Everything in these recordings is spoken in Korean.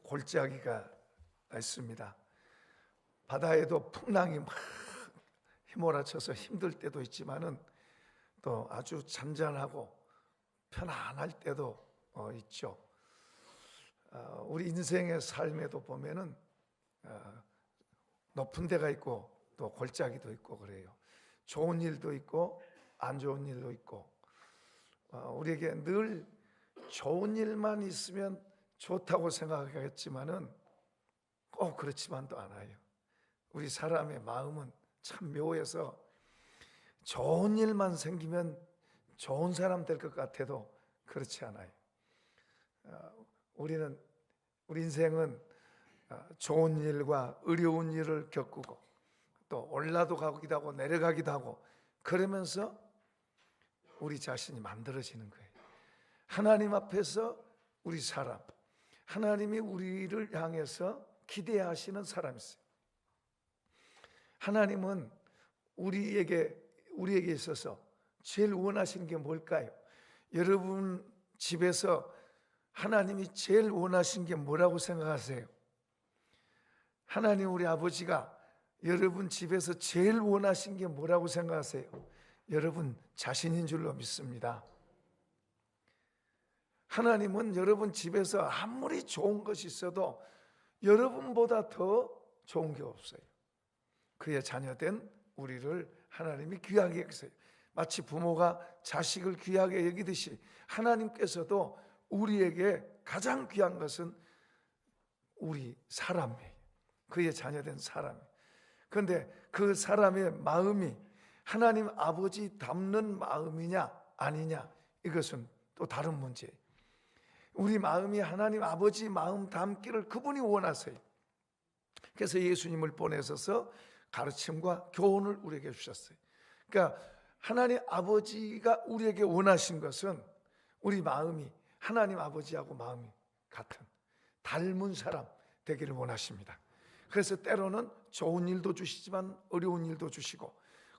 골짜기가 있습니다. 바다에도 풍랑이 막 휘몰아쳐서 힘들 때도 있지만은 또 아주 잔잔하고 편안할 때도 있죠. 우리 인생의 삶에도 보면은 높은 데가 있고 또 골짜기도 있고 그래요. 좋은 일도 있고 안 좋은 일도 있고, 우리에게 늘 좋은 일만 있으면 좋다고 생각하겠지만은 꼭 그렇지만도 않아요. 우리 사람의 마음은 참 묘해서 좋은 일만 생기면 좋은 사람 될 것 같아도 그렇지 않아요. 우리 인생은 좋은 일과 어려운 일을 겪고 또 올라도 가기도 하고 내려가기도 하고 그러면서 우리 자신이 만들어지는 거예요. 하나님 앞에서 우리 사람, 하나님이 우리를 향해서 기대하시는 사람이 있어요. 하나님은 우리에게 있어서 제일 원하시는 게 뭘까요? 여러분 집에서 하나님이 제일 원하시는 게 뭐라고 생각하세요? 하나님 우리 아버지가 여러분 집에서 제일 원하신 게 뭐라고 생각하세요? 여러분 자신인 줄로 믿습니다. 하나님은 여러분 집에서 아무리 좋은 것이 있어도 여러분보다 더 좋은 게 없어요. 그의 자녀된 우리를 하나님이 귀하게 여기세요. 마치 부모가 자식을 귀하게 여기듯이 하나님께서도 우리에게 가장 귀한 것은 우리 사람이에요. 그의 자녀된 사람. 그런데 그 사람의 마음이 하나님 아버지 닮는 마음이냐 아니냐, 이것은 또 다른 문제예요. 우리 마음이 하나님 아버지 마음 닮기를 그분이 원하세요. 그래서 예수님을 보내셔서 가르침과 교훈을 우리에게 주셨어요. 그러니까 하나님 아버지가 우리에게 원하신 것은 우리 마음이 하나님 아버지하고 마음이 같은 닮은 사람 되기를 원하십니다. 그래서 때로는 좋은 일도 주시지만 어려운 일도 주시고,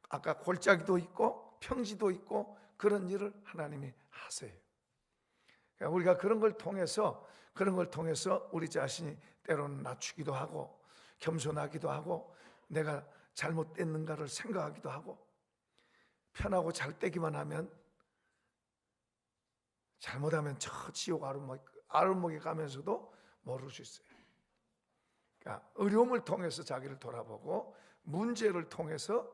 아까 골짜기도 있고 평지도 있고 그런 일을 하나님이 하세요. 그러니까 우리가 그런 걸 통해서 우리 자신이 때로는 낮추기도 하고 겸손하기도 하고 내가 잘못됐는가를 생각하기도 하고, 편하고 잘 되기만 하면 잘못하면 저 지옥 아르목에 가면서도 모를 수 있어요. 그러니까 어려움을 통해서 자기를 돌아보고 문제를 통해서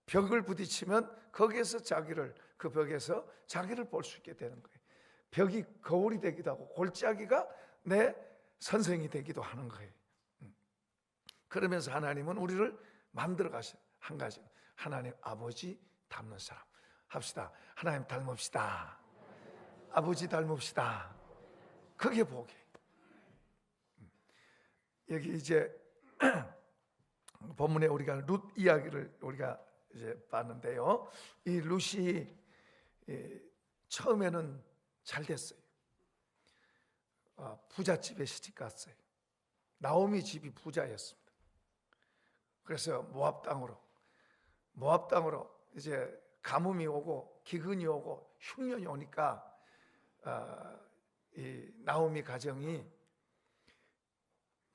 벽을 부딪히면 거기에서 그 벽에서 자기를 볼 수 있게 되는 거예요. 벽이 거울이 되기도 하고 골짜기가 내 선생이 되기도 하는 거예요. 그러면서 하나님은 우리를 만들어 가신 한 가지, 하나님 아버지 닮는 사람 합시다. 하나님 닮읍시다. 아버지 닮읍시다. 그게 복이에요. 여기 이제 본문에 우리가 룻 이야기를 우리가 이제 봤는데요. 이 룻이 처음에는 잘 됐어요. 부잣집에 시집 갔어요. 나오미 집이 부자였습니다. 그래서 모압 땅으로 이제 가뭄이 오고 기근이 오고 흉년이 오니까 이 나오미 가정이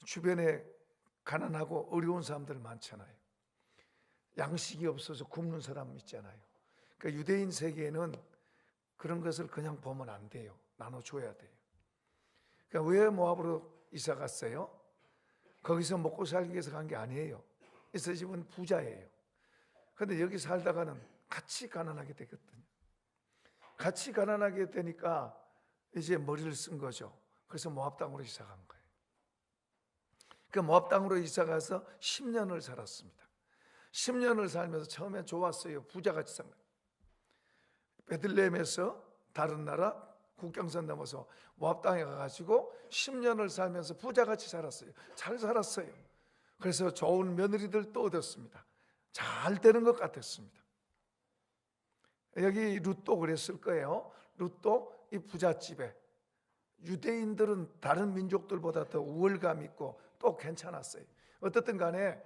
주변에 가난하고 어려운 사람들 많잖아요. 양식이 없어서 굶는 사람 있잖아요. 그러니까 유대인 세계에는 그런 것을 그냥 보면 안 돼요. 나눠줘야 돼요. 그러니까 왜 모압으로 이사 갔어요? 거기서 먹고 살기 위해서 간 게 아니에요. 이 집은 부자예요. 그런데 여기 살다가는 같이 가난하게 되거든요. 같이 가난하게 되니까 이제 머리를 쓴 거죠. 그래서 모압 땅으로 이사 간 거예요. 그 모압 땅으로 이사 가서 10년을 살았습니다. 10년을 살면서 처음에 좋았어요. 부자같이 산 거예요. 베들레헴에서 다른 나라 국경선 넘어서 모압 땅에 가가지고 10년을 살면서 부자같이 살았어요. 잘 살았어요. 그래서 좋은 며느리들도 얻었습니다. 잘 되는 것 같았습니다. 여기 룻도 그랬을 거예요. 룻도 이 부잣집에, 유대인들은 다른 민족들보다 더 우월감 있고 또 괜찮았어요. 어떻든 간에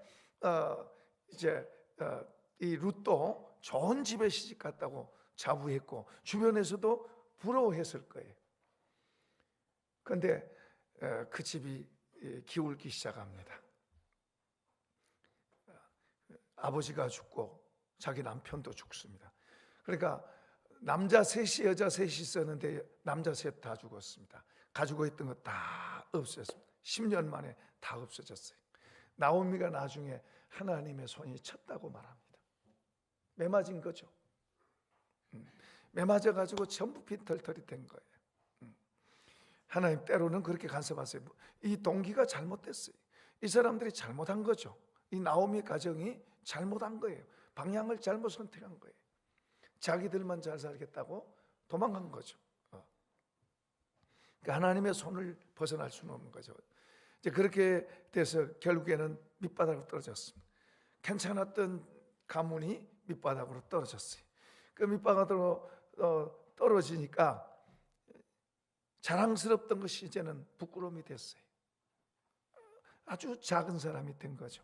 이 룻도 좋은 집에 시집 갔다고 자부했고 주변에서도 부러워했을 거예요. 그런데 그 집이 기울기 시작합니다. 아버지가 죽고 자기 남편도 죽습니다. 그러니까 남자 셋이 여자 셋이 있었는데 남자 셋 다 죽었습니다. 가지고 있던 거 다 없어졌습니다. 10년 만에 다 없어졌어요. 나오미가 나중에 하나님의 손이 쳤다고 말합니다. 매맞은 거죠. 매맞아가지고 전부 빈털털이 된 거예요. 하나님 때로는 그렇게 간섭하세요. 이 동기가 잘못됐어요. 이 사람들이 잘못한 거죠. 이 나오미 가정이 잘못한 거예요. 방향을 잘못 선택한 거예요. 자기들만 잘 살겠다고 도망간 거죠. 그러니까 하나님의 손을 벗어날 수는 없는 거죠. 이제 그렇게 돼서 결국에는 밑바닥으로 떨어졌습니다. 괜찮았던 가문이 밑바닥으로 떨어졌어요. 그 밑바닥으로 떨어지니까 자랑스럽던 것이 이제는 부끄러움이 됐어요. 아주 작은 사람이 된 거죠.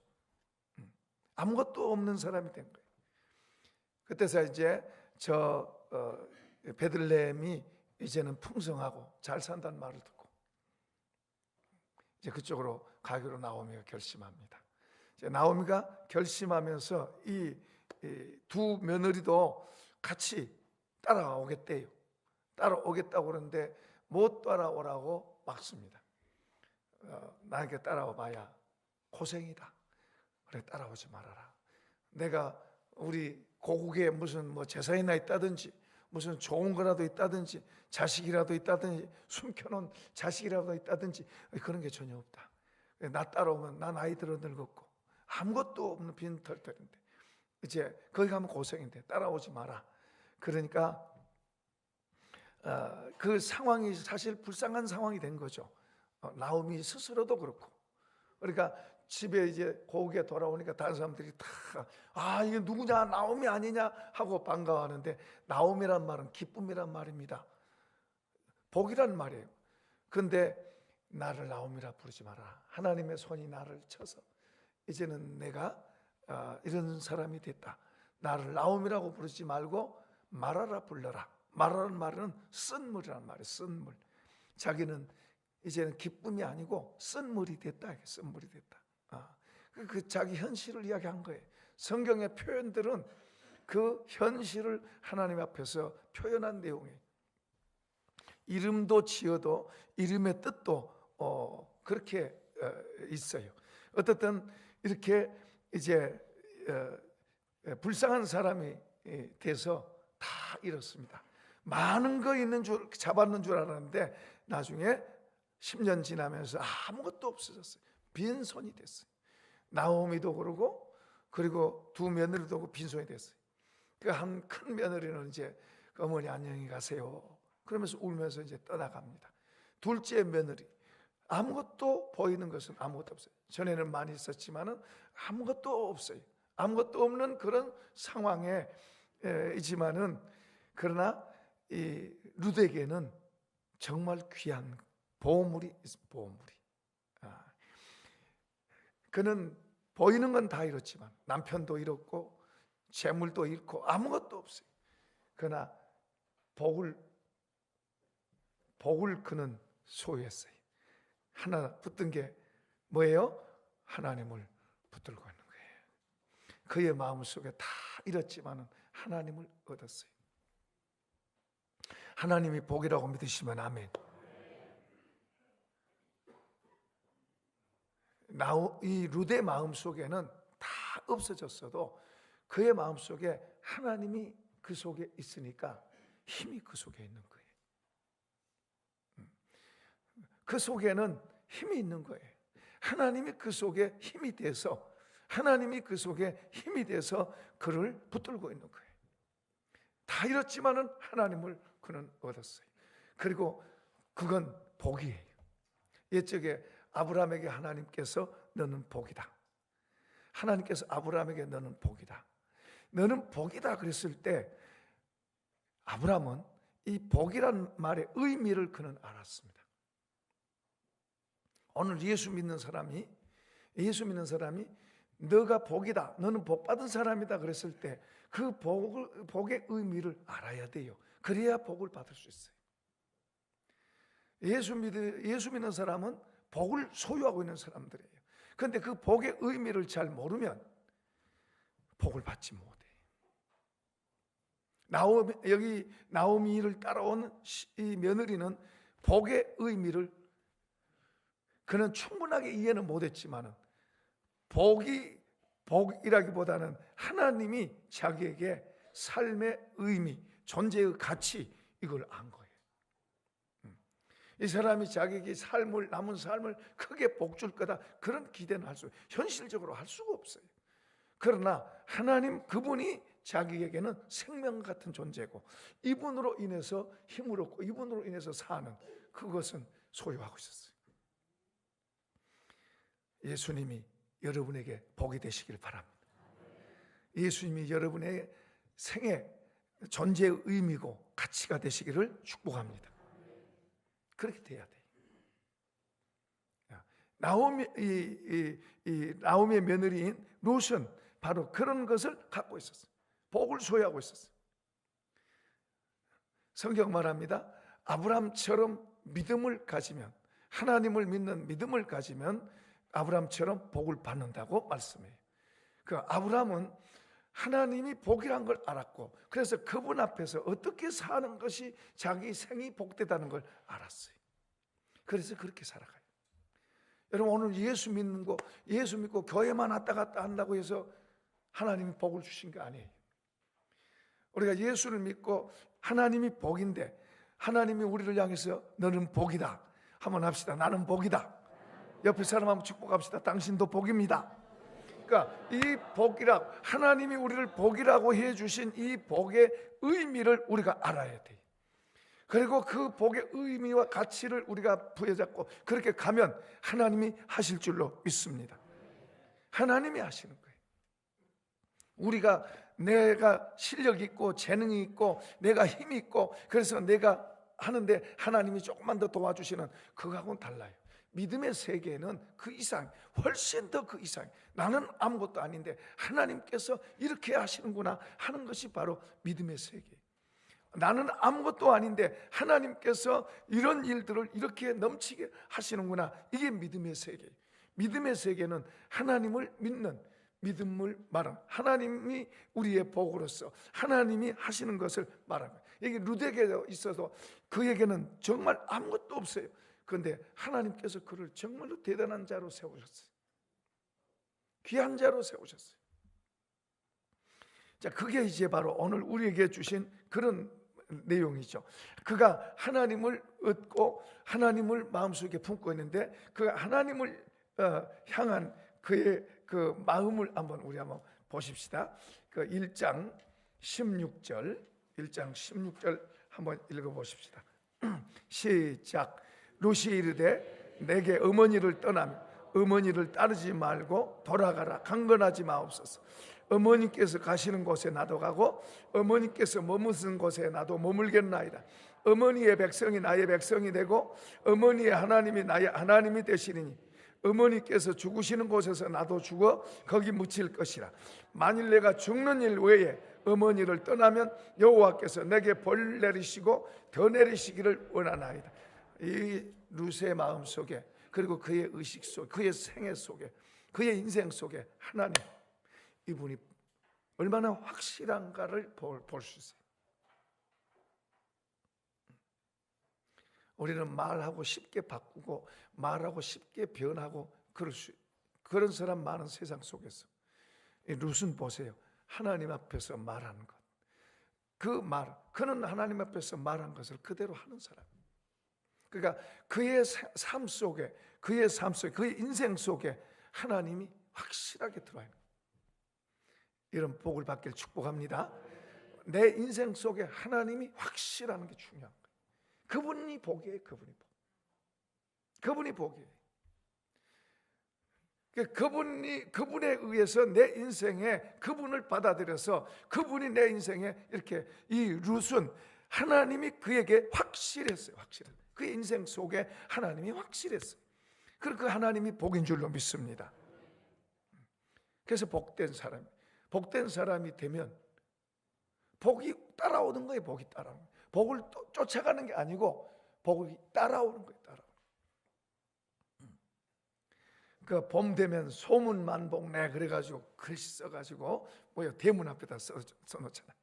아무것도 없는 사람이 된 거예요. 그때서 이제 베들레헴이 이제는 풍성하고 잘 산다는 말을 듣고 이제 그쪽으로 가기로 나오미가 결심합니다. 이제 나오미가 결심하면서 이 두 며느리도 같이 따라오겠대요. 따라오겠다고 그러는데 못 따라오라고 막습니다. 나에게 따라와 봐야 고생이다. 그래, 따라오지 말아라. 내가 우리 고국에 무슨 뭐 재산이나 있다든지 무슨 좋은 거라도 있다든지 자식이라도 있다든지 숨겨놓은 자식이라도 있다든지 그런 게 전혀 없다. 나 따라오면 난 나이 들어 늙었고 아무것도 없는 빈털털인데 이제 거기 가면 고생인데 따라오지 마라. 그러니까 그 상황이 사실 불쌍한 상황이 된 거죠. 나오미 스스로도 그렇고. 그러니까 집에 이제 고국에 돌아오니까 다른 사람들이 다 이게 누구냐 나오미 아니냐 하고 반가워하는데 나오미란 말은 기쁨이란 말입니다. 복이란 말이에요. 근데 나를 나오미라 부르지 마라. 하나님의 손이 나를 쳐서 이제는 내가 이런 사람이 됐다. 나를 나오미라고 부르지 말고 마라라 불러라. 마라라는 말은 쓴물이란 말이에요. 쓴물. 자기는 이제는 기쁨이 아니고 쓴물이 됐다. 쓴물이 됐다. 그 자기 현실을 이야기한 거예요. 성경의 표현들은 그 현실을 하나님 앞에서 표현한 내용이에요. 이름도 지어도 이름의 뜻도 그렇게 있어요. 어떻든 이렇게 이제 불쌍한 사람이 돼서 다 잃었습니다. 많은 거 있는 줄 잡았는 줄 알았는데 나중에 10년 지나면서 아무것도 없어졌어요. 빈손이 됐어요. 나오미도 그러고 그리고 두 며느리도 그러고 빈손이 됐어요. 그 한 큰 며느리는 이제 어머니 안녕히 가세요. 그러면서 울면서 이제 떠나갑니다. 둘째 며느리 아무것도 보이는 것은 아무것도 없어요. 전에는 많이 있었지만은 아무것도 없어요. 아무것도 없는 그런 상황에 있지만은 그러나 이 룻에게는 정말 귀한 보물이 있습니다. 보물이. 그는 보이는 건 다 잃었지만 남편도 잃었고 재물도 잃고 아무것도 없어요. 그러나 복을 그는 소유했어요. 하나 붙든 게 뭐예요? 하나님을 붙들고 있는 거예요. 그의 마음속에 다 잃었지만 하나님을 얻었어요. 하나님이 복이라고 믿으시면 아멘. 이 룻의 마음속에는 다 없어졌어도 그의 마음속에 하나님이 그 속에 있으니까 힘이 그 속에 있는 거예요. 그 속에는 힘이 있는 거예요. 하나님이 그 속에 힘이 돼서 그를 붙들고 있는 거예요. 다 잃었지만은 하나님을 그는 얻었어요. 그리고 그건 복이에요. 옛적에 아브라함에게 하나님께서 너는 복이다. 하나님께서 아브라함에게 너는 복이다. 너는 복이다 그랬을 때 아브라함은 이 복이란 말의 의미를 그는 알았습니다. 오늘 예수 믿는 사람이 너가 복이다. 너는 복 받은 사람이다 그랬을 때 그 복의 의미를 알아야 돼요. 그래야 복을 받을 수 있어요. 예수 믿는 사람은 복을 소유하고 있는 사람들이에요. 그런데 그 복의 의미를 잘 모르면 복을 받지 못해요. 여기 나오미를 따라온 이 며느리는 복의 의미를 그는 충분하게 이해는 못했지만 복이라기보다는 하나님이 자기에게 삶의 의미, 존재의 가치, 이걸 안 거예요. 이 사람이 자기에게 남은 삶을 크게 복 줄 거다, 그런 기대는 현실적으로 할 수가 없어요. 그러나 하나님, 그분이 자기에게는 생명 같은 존재고, 이분으로 인해서 힘을 얻고 이분으로 인해서 사는, 그것은 소유하고 있었어요. 예수님이 여러분에게 복이 되시길 바랍니다. 예수님이 여러분의 생애, 존재의 의미고 가치가 되시기를 축복합니다. 그렇게 돼야 돼요. 나오미의 며느리인 룻은 바로 그런 것을 갖고 있었어요. 복을 소유하고 있었어요. 성경 말합니다. 아브라함처럼 믿음을 가지면, 하나님을 믿는 믿음을 가지면 아브라함처럼 복을 받는다고 말씀해요. 그 아브라함은 하나님이 복이란 걸 알았고, 그래서 그분 앞에서 어떻게 사는 것이 자기 생이 복되다는 걸 알았어요. 그래서 그렇게 살아가요. 여러분, 오늘 예수 믿고 교회만 왔다 갔다 한다고 해서 하나님이 복을 주신 게 아니에요. 우리가 예수를 믿고 하나님이 복인데, 하나님이 우리를 향해서 너는 복이다 한번 합시다. 나는 복이다. 옆에 사람 한번 축복합시다. 당신도 복입니다. 그러니까 이 복이라, 하나님이 우리를 복이라고 해주신 이 복의 의미를 우리가 알아야 돼요. 그리고 그 복의 의미와 가치를 우리가 부여잡고 그렇게 가면 하나님이 하실 줄로 믿습니다. 하나님이 하시는 거예요. 내가 실력 있고 재능이 있고 내가 힘이 있고 그래서 내가 하는데 하나님이 조금만 더 도와주시는, 그거하고는 달라요. 믿음의 세계는 그 이상, 훨씬 더 그 이상, 나는 아무것도 아닌데 하나님께서 이렇게 하시는구나 하는 것이 바로 믿음의 세계예요. 나는 아무것도 아닌데 하나님께서 이런 일들을 이렇게 넘치게 하시는구나, 이게 믿음의 세계예요. 믿음의 세계는 하나님을 믿는 믿음을 말하는, 하나님이 우리의 복으로서 하나님이 하시는 것을 말하는 거예요. 여기 룻에게 있어서 그에게는 정말 아무것도 없어요. 그런데 하나님께서 그를 정말로 대단한 자로 세우셨어요. 귀한 자로 세우셨어요. 자, 그게 이제 바로 오늘 우리에게 주신 그런 내용이죠. 그가 하나님을 얻고 하나님을 마음속에 품고 있는데, 그 하나님을 향한 그의 그 마음을 우리 한번 보십시다. 그 1장 16절 한번 읽어보십시다. 시작. 룻이 이르되 내게 어머니를 떠나며 어머니를 따르지 말고 돌아가라. 강건하지 마옵소서. 어머니께서 가시는 곳에 나도 가고 어머니께서 머무는 곳에 나도 머물겠나이다. 어머니의 백성이 나의 백성이 되고 어머니의 하나님이 나의 하나님이 되시리니 어머니께서 죽으시는 곳에서 나도 죽어 거기 묻힐 것이라. 만일 내가 죽는 일 외에 어머니를 떠나면 여호와께서 내게 벌 내리시고 더 내리시기를 원하나이다. 이 룻의 마음 속에, 그리고 그의 의식 속에, 그의 생애 속에, 그의 인생 속에 하나님, 이분이 얼마나 확실한가를 볼 수 있어요. 우리는 말하고 쉽게 바꾸고 말하고 쉽게 변하고 그런 사람 많은 세상 속에서 이 룻은 보세요. 하나님 앞에서 말하는 것, 그는 하나님 앞에서 말한 것을 그대로 하는 사람. 그러니까 그의 삶 속에, 그의 인생 속에 하나님이 확실하게 들어와요. 이런 복을 받길 축복합니다. 내 인생 속에 하나님이 확실하는 게 중요한 거예요. 그분이 복이에요. 그분이 복이에요. 그분에 의해서 내 인생에 그분을 받아들여서 그분이 내 인생에 이렇게, 이 룻은 하나님이 그에게 확실했어요. 그의 인생 속에 하나님이 확실했어요. 그리고 그 하나님이 복인 줄로 믿습니다. 그래서 복된 사람이 되면 복이 따라오는 거예요. 복이 따라오는 거예요. 복을 쫓아가는 게 아니고 복이 따라오는 거예요. 그 봄 되면 소문만복내 그래가지고 글씨 써가지고 뭐야 대문 앞에다 써놓잖아요.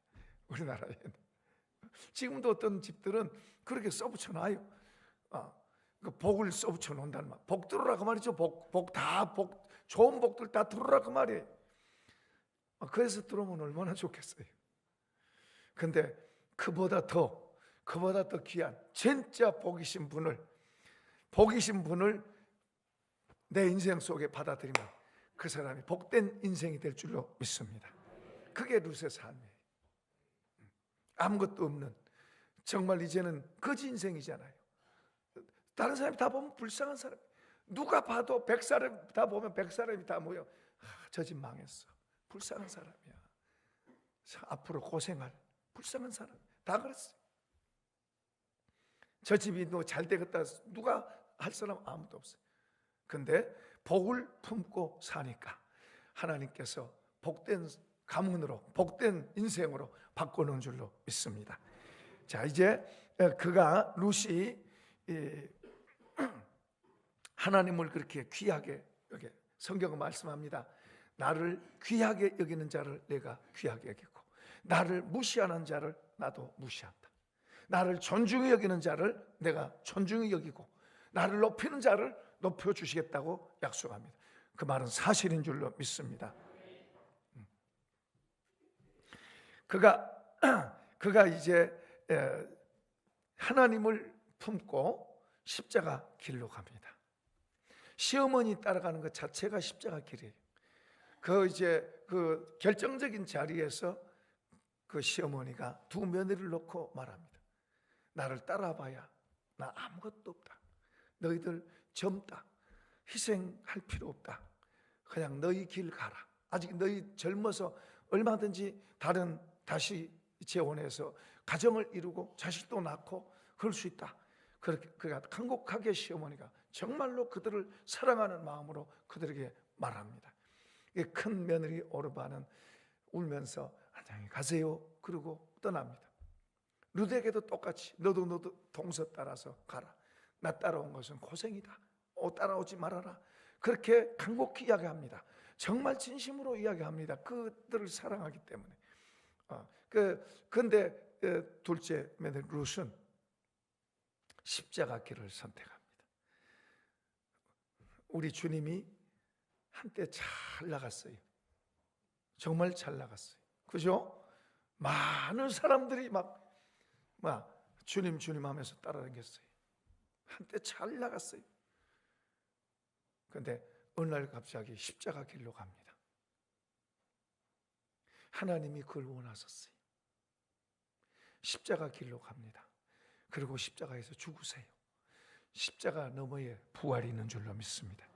우리나라에는 지금도 어떤 집들은 그렇게 써붙여놔요. 그 복을 써붙여 놓는다는 말. 복 들어라 그 말이죠. 복 좋은 복들 다 들어라 그 말이에요. 그래서 들어오면 얼마나 좋겠어요. 근데 그보다 더 귀한 진짜 복이신 분을 내 인생 속에 받아들이면 그 사람이 복된 인생이 될 줄로 믿습니다. 그게 룻의 삶이에요. 아무것도 없는, 정말 이제는 거지 인생이잖아요. 다른 사람이 다 보면 불쌍한 사람, 누가 봐도 100사람 다 보면 100사람이 다 모여 저 집 망했어, 불쌍한 사람이야, 앞으로 고생할 불쌍한 사람, 다 그랬어요. 저 집이 너 잘 되겠다 누가 할 사람 아무도 없어요. 근데 복을 품고 사니까 하나님께서 복된 가문으로, 복된 인생으로 바꿔놓은 줄로 믿습니다. 자, 이제 룻이 하나님을 그렇게 귀하게 여기 성경은 말씀합니다. 나를 귀하게 여기는 자를 내가 귀하게 여기고 나를 무시하는 자를 나도 무시한다. 나를 존중히 여기는 자를 내가 존중히 여기고 나를 높이는 자를 높여주시겠다고 약속합니다. 그 말은 사실인 줄로 믿습니다. 그가 이제 하나님을 품고 십자가 길로 갑니다. 시어머니 따라가는 것 자체가 십자가 길이에요. 그 결정적인 자리에서 그 시어머니가 두 며느리를 놓고 말합니다. 나를 따라봐야 나 아무것도 없다. 너희들 젊다. 희생할 필요 없다. 그냥 너희 길 가라. 아직 너희 젊어서 얼마든지 다시 재혼해서 가정을 이루고 자식도 낳고 그럴 수 있다. 그렇게 그가 간곡하게 시어머니가 정말로 그들을 사랑하는 마음으로 그들에게 말합니다. 큰 며느리 오르바는 울면서 안녕히 가세요 그러고 떠납니다. 룻에게도 똑같이 너도 동서 따라서 가라. 나 따라온 것은 고생이다. 따라오지 말아라. 그렇게 간곡히 이야기합니다. 정말 진심으로 이야기합니다. 그들을 사랑하기 때문에. 근데 둘째 며느리 룻은 십자가 길을 선택합니다. 우리 주님이 한때 잘 나갔어요. 정말 잘 나갔어요. 그죠? 많은 사람들이 막 주님 하면서 따라다녔어요. 한때 잘 나갔어요. 그런데 어느 날 갑자기 십자가 길로 갑니다. 하나님이 그걸 원하셨어요. 십자가 길로 갑니다. 그리고 십자가에서 죽으세요. 십자가 너머에 부활이 있는 줄로 믿습니다.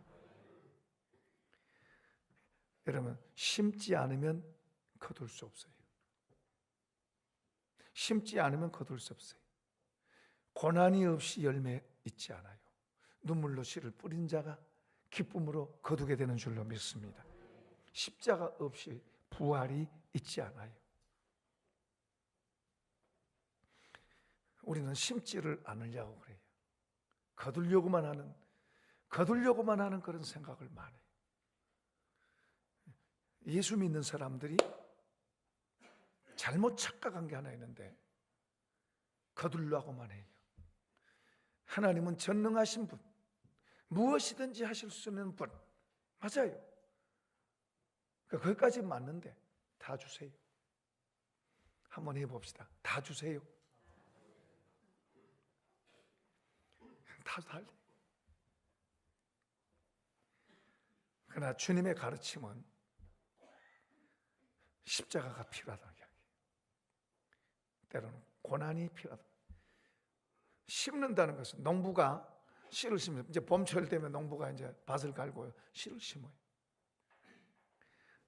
여러분, 심지 않으면 거둘 수 없어요. 심지 않으면 거둘 수 없어요. 고난이 없이 열매 있지 않아요. 눈물로 씨를 뿌린 자가 기쁨으로 거두게 되는 줄로 믿습니다. 십자가 없이 부활이 있지 않아요. 우리는 심지를 않으려고 그래요. 거두려고만 하는 그런 생각을 많이 해요. 예수 믿는 사람들이 잘못 착각한 게 하나 있는데 거두려고만 해요. 하나님은 전능하신 분, 무엇이든지 하실 수 있는 분, 맞아요. 거기까지 맞는데 다 주세요. 한번 해봅시다. 다 주세요. 다 달래. 그러나 주님의 가르침은 십자가가 필요하다는 이야기. 때로는 고난이 필요하다. 심는다는 것은 농부가 씨를 심어요. 이제 봄철 되면 농부가 이제 밭을 갈고요. 씨를 심어요.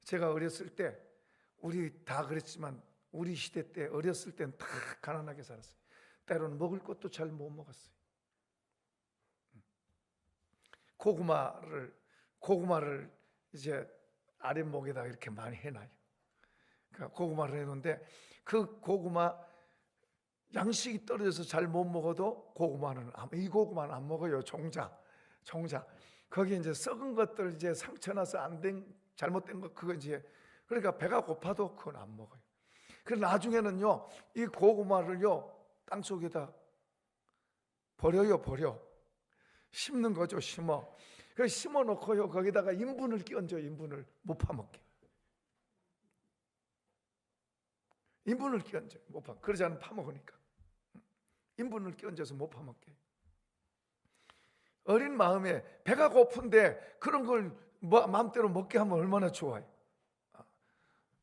제가 어렸을 때 우리 다 그랬지만 우리 시대 때 어렸을 때는 다 가난하게 살았어요. 때로는 먹을 것도 잘 못 먹었어요. 고구마를 이제 아랫목에다 이렇게 많이 해놔요. 그러니까 고구마를 해놓는데 그 고구마 양식이 떨어져서 잘 못 먹어도 이 고구마는 안 먹어요. 종자. 거기 이제 썩은 것들, 이제 상처 나서 안 된 잘못된 거, 그거 이제, 그러니까 배가 고파도 그건 안 먹어요. 그래서 나중에는요, 이 고구마를요, 땅 속에다 버려. 심는 거죠. 그래서 심어 놓고요, 거기다가 인분을 끼얹어요. 인분을 못 파먹게. 인분을 끼얹어요. 못 파. 그러지 않으면 파먹으니까. 인분을 끼얹어서 못 파먹게. 어린 마음에 배가 고픈데 그런 걸 마음대로 먹게 하면 얼마나 좋아요.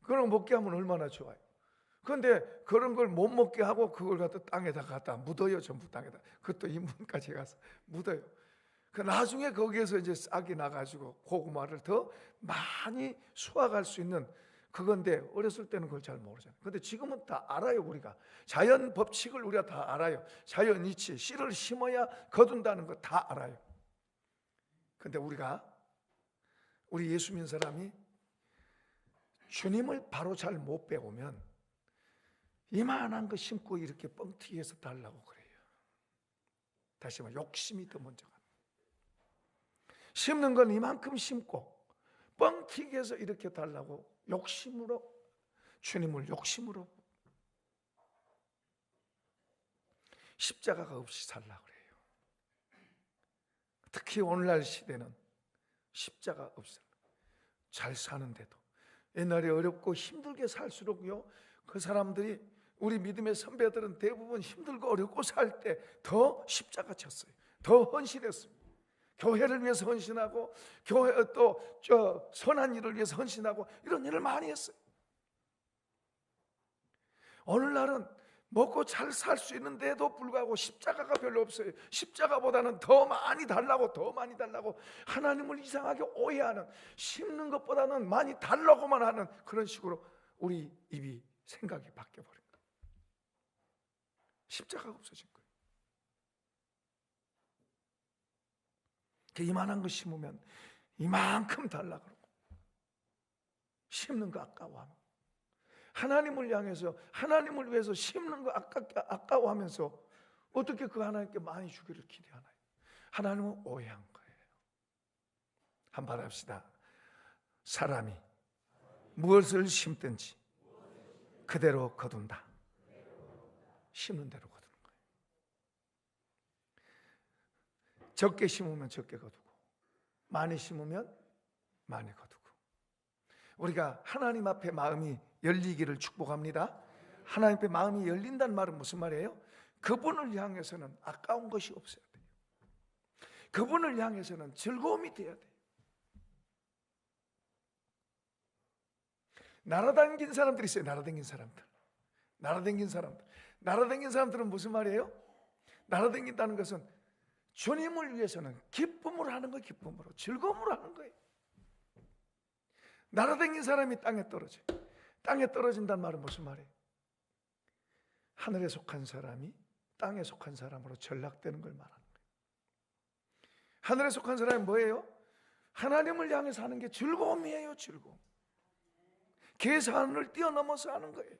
그런 거 먹게 하면 얼마나 좋아요. 그런데 그런 걸 못 먹게 하고 그걸 갖다 묻어요. 전부 땅에다. 그것도 인분까지 가서 묻어요. 그 나중에 거기에서 이제 싹이 나가지고 고구마를 더 많이 수확할 수 있는 그건데, 어렸을 때는 그걸 잘 모르잖아요. 근데 지금은 다 알아요. 우리가 자연 법칙을 우리가 다 알아요. 자연 이치, 씨를 심어야 거둔다는 거 다 알아요. 근데 우리 예수 믿는 사람이 주님을 바로 잘 못 배우면 이만한 거 심고 이렇게 뻥튀기해서 달라고 그래요. 다시 말해, 욕심이 더 먼저 가는. 심는 건 이만큼 심고 뻥튀기해서 이렇게 달라고 욕심으로, 주님을 욕심으로, 십자가가 없이 살라고 그래요. 특히 오늘날 시대는 십자가 없이 잘 사는데도, 옛날에 어렵고 힘들게 살수록요, 그 사람들이, 우리 믿음의 선배들은 대부분 힘들고 어렵고 살 때 더 십자가 쳤어요. 더 헌신했어요. 교회를 위해서 헌신하고, 교회 또 선한 일을 위해서 헌신하고, 이런 일을 많이 했어요. 오늘날은 먹고 잘 살 수 있는데도 불구하고 십자가가 별로 없어요. 십자가보다는 더 많이 달라고 하나님을 이상하게 오해하는, 심는 것보다는 많이 달라고만 하는 그런 식으로 우리 입이, 생각이 바뀌어버린 거예요. 십자가가 없어진 거예요. 이만한 거 심으면 이만큼 달라고 그러고, 심는 거 아까워하고, 하나님을 향해서, 하나님을 위해서 심는 거 아까워하면서 어떻게 그 하나님께 많이 주기를 기대하나요? 하나님은 오해한 거예요. 한번 합시다. 사람이 무엇을 심든지 그대로 거둔다. 심는 대로 거두는 거예요. 적게 심으면 적게 거두고, 많이 심으면 많이 거두고. 우리가 하나님 앞에 마음이 열리기를 축복합니다. 하나님 앞에 마음이 열린다는 말은 무슨 말이에요? 그분을 향해서는 아까운 것이 없어야 돼요. 그분을 향해서는 즐거움이 돼야 돼요. 날아다닌 사람들이 있어요. 날아다닌 사람들은 무슨 말이에요? 날아다닌다는 것은 주님을 위해서는 기쁨으로 하는 거예요. 기쁨으로, 즐거움으로 하는 거예요. 날아다닌 사람이 땅에 떨어져요. 땅에 떨어진다는 말은 무슨 말이에요? 하늘에 속한 사람이 땅에 속한 사람으로 전락되는 걸 말하는 거예요. 하늘에 속한 사람이 뭐예요? 하나님을 향해서 하는 게 즐거움이에요. 즐거움. 계산을 뛰어넘어서 하는 거예요.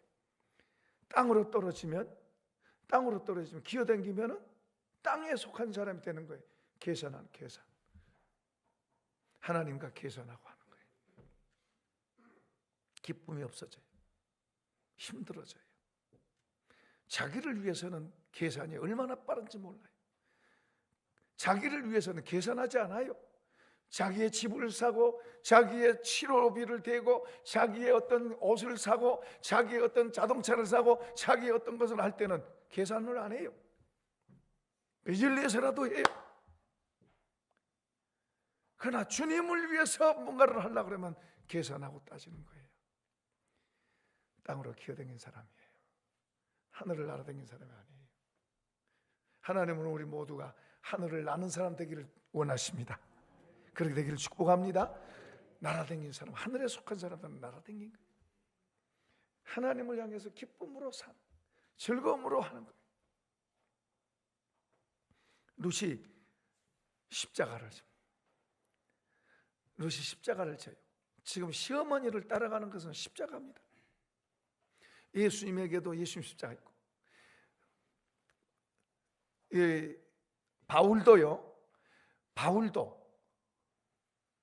땅으로 떨어지면 기어다니면은 땅에 속한 사람이 되는 거예요. 계산. 하나님과 계산하고 하는 거예요. 기쁨이 없어져요. 힘들어져요. 자기를 위해서는 계산이 얼마나 빠른지 몰라요. 자기를 위해서는 계산하지 않아요. 자기의 집을 사고, 자기의 치료비를 대고, 자기의 어떤 옷을 사고, 자기의 어떤 자동차를 사고, 자기의 어떤 것을 할 때는 계산을 안 해요. 빚을 내서라도 해요. 그러나 주님을 위해서 뭔가를 하려고 그러면 계산하고 따지는 거예요. 땅으로 기어다닌 사람이에요. 하늘을 날아다닌 사람이 아니에요. 하나님은 우리 모두가 하늘을 나는 사람 되기를 원하십니다. 그렇게 되기를 축복합니다. 날아다닌 사람, 하늘에 속한 사람들은 날아다닌 거예요. 하나님을 향해서 기쁨으로 사는, 즐거움으로 하는 거예요. 룻이 십자가를 져요. 지금 시어머니를 따라가는 것은 십자가입니다. 예수님에게도 예수님 십자가 있고, 이 바울도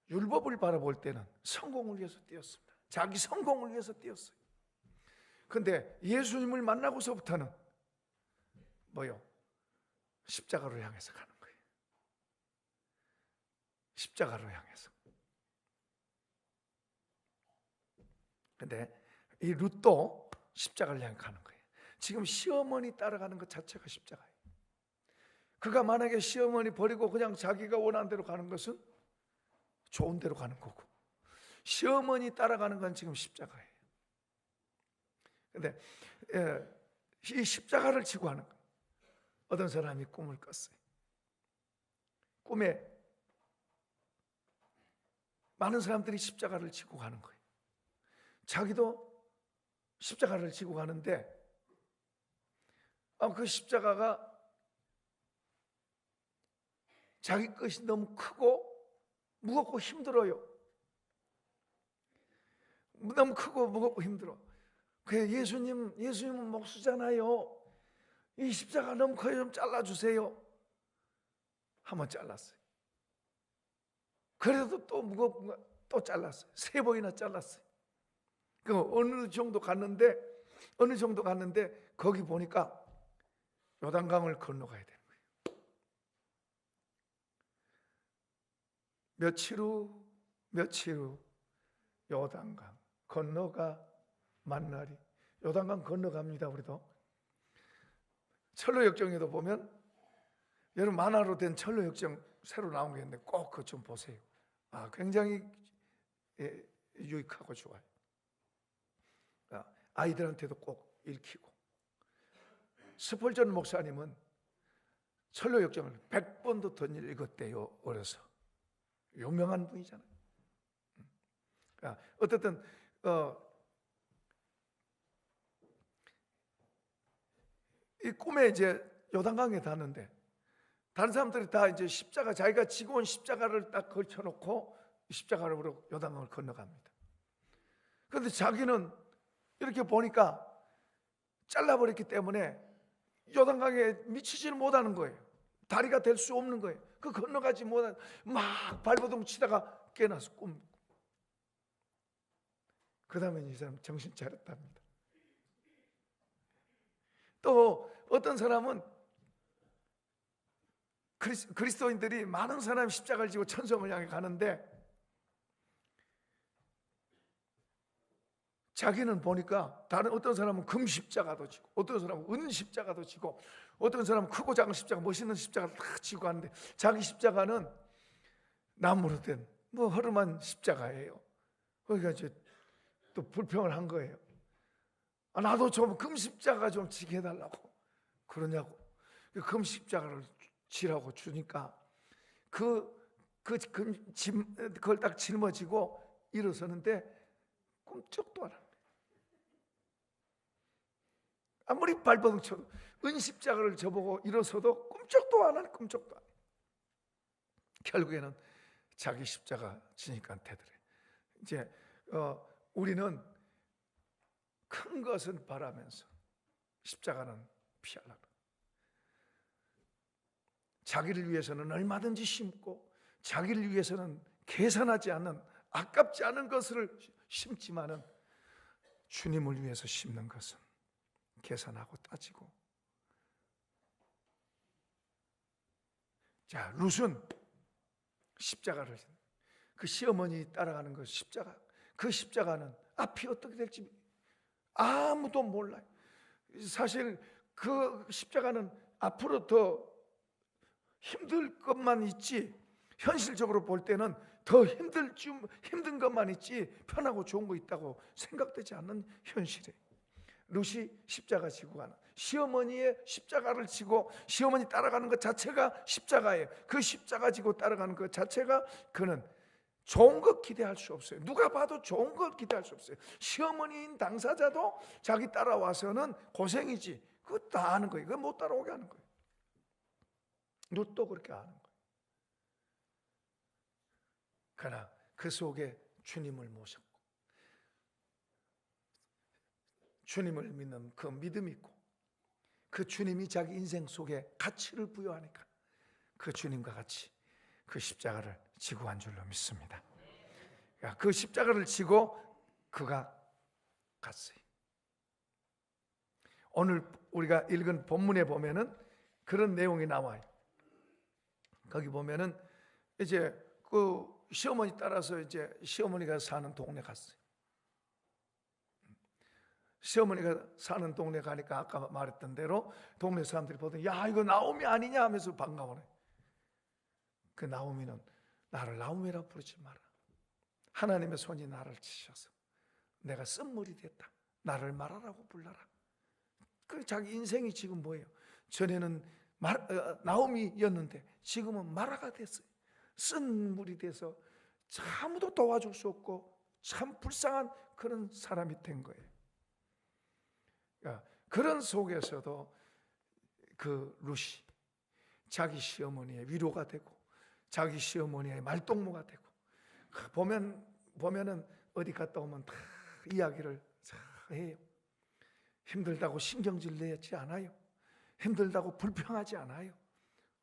율법을 바라볼 때는 성공을 위해서 뛰었습니다. 자기 성공을 위해서 뛰었어요. 근데 예수님을 만나고서부터는 뭐요? 십자가로 향해서 가는 거예요. 십자가로 향해서. 근데 이 룻도 십자가를 향해 가는 거예요. 지금 시어머니 따라가는 것 자체가 십자가예요. 그가 만약에 시어머니 버리고 그냥 자기가 원하는 대로 가는 것은 좋은 대로 가는 거고, 시어머니 따라가는 건 지금 십자가예요. 근데 이 십자가를 지고 하는 거예요. 어떤 사람이 꿈을 꿨어요. 꿈에 많은 사람들이 십자가를 지고 가는 거예요. 자기도 십자가를 지고 가는데 그 십자가가 자기 것이 너무 크고 무겁고 힘들어요. 너무 크고 무겁고 힘들어. 그래, 예수님은 목수잖아요. 이 십자가 너무 커요. 좀 잘라주세요. 한번 잘랐어요. 그래도 또 무겁고 또 잘랐어요. 3번이나 잘랐어요. 어느 정도 갔는데 거기 보니까 요단강을 건너가야 되는 거예요. 며칠 후 요단강 건너가 만날이. 요단강 건너갑니다. 우리도 철로역정에도 보면 여러분 만화로 된 철로역정 새로 나온 게 있는데 꼭 그거 좀 보세요. 굉장히 유익하고 좋아요. 아이들한테도 꼭 읽히고. 스펄전 목사님은 철로역정을 100번도 더 읽었대요. 어려서. 유명한 분이잖아요. 어쨌든 이 꿈에 이제 요단강에 닿는데 다른 사람들이 다 이제 십자가, 자기가 지고 온 십자가를 딱 걸쳐놓고 십자가로 요단강을 건너갑니다. 그런데 자기는 이렇게 보니까 잘라버렸기 때문에 요단강에 미치지는 못하는 거예요. 다리가 될 수 없는 거예요. 건너가지 못하는, 막 발버둥 치다가 깨나서 그 다음에 이 사람 정신 차렸답니다. 또 어떤 사람은 그리스도인들이 많은 사람이 십자가를 지고 천성을 향해 가는데 자기는 보니까 다른 어떤 사람은 금 십자가도 지고 어떤 사람은 은 십자가도 지고 어떤 사람은 크고 작은 십자가, 멋있는 십자가를 다 지고 가는데 자기 십자가는 나무로 된 허름한 십자가예요. 그러니까 이제 또 불평을 한 거예요. 나도 좀 금 십자가 좀 지게 해달라고. 그러냐고. 금 십자가를 지라고 주니까 그걸 딱 짊어지고 일어서는데 꿈쩍도 안 합니다. 아무리 발버둥 쳐도 은 십자가를 저보고 일어서도 꿈쩍도 안 하네. 꿈쩍도 안 해. 결국에는 자기 십자가 지니까 되더래. 이제 우리는 큰 것은 바라면서 십자가는 피하려고. 자기를 위해서는 얼마든지 심고 자기를 위해서는 계산하지 않는, 아깝지 않은 것을 심지만은 주님을 위해서 심는 것은 계산하고 따지고. 자, 룻은 십자가를, 그 시어머니 따라가는 그 십자가, 그 십자가는 앞이 어떻게 될지 아무도 몰라요. 사실 그 십자가는 앞으로 더 힘들 것만 있지, 현실적으로 볼 때는 더 힘든 것만 있지 편하고 좋은 거 있다고 생각되지 않는 현실이에요. 룻이 십자가 지고 가는, 시어머니의 십자가를 지고 시어머니 따라가는 것 자체가 십자가예요. 그 십자가 지고 따라가는 것 자체가, 그는 좋은 것 기대할 수 없어요. 누가 봐도 좋은 것 기대할 수 없어요. 시어머니인 당사자도 자기 따라와서는 고생이지, 그거 다 아는 거예요. 그거 못 따라오게 하는 거예요. 룻도 그렇게 아는 거예요. 그러나 그 속에 주님을 모셨고 주님을 믿는 그 믿음이 있고 그 주님이 자기 인생 속에 가치를 부여하니까 그 주님과 같이 그 십자가를 지고 간 줄로 믿습니다. 그 십자가를 지고 그가 갔어요. 오늘 우리가 읽은 본문에 보면은 그런 내용이 나와요. 거기 보면은 이제 그 시어머니 따라서 이제 시어머니가 사는 동네 갔어요. 시어머니가 사는 동네 가니까 아까 말했던 대로 동네 사람들이 보더니 야 이거 나오미 아니냐 하면서 반가워해. 그 나오미는 나를 나오미라고 부르지 마라. 하나님의 손이 나를 치셔서 내가 쓴물이 됐다. 나를 마라라고 불러라. 그 자기 인생이 지금 뭐예요? 전에는 나오미였는데 지금은 마라가 됐어요. 쓴물이 돼서 아무도 도와줄 수 없고 참 불쌍한 그런 사람이 된 거예요. 그런 속에서도 그 루시 자기 시어머니의 위로가 되고 자기 시어머니의 말동무가 되고 보면은 어디 갔다 오면 다 이야기를 해요. 힘들다고 신경질 내지 않아요. 힘들다고 불평하지 않아요.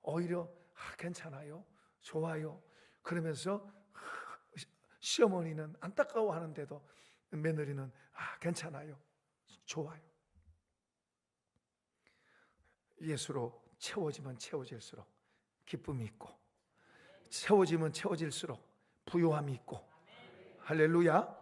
오히려 괜찮아요. 좋아요. 그러면서 시어머니는 안타까워하는데도 며느리는 괜찮아요. 좋아요. 예수로 채워지면 채워질수록 기쁨이 있고 채워지면 채워질수록 부요함이 있고 할렐루야.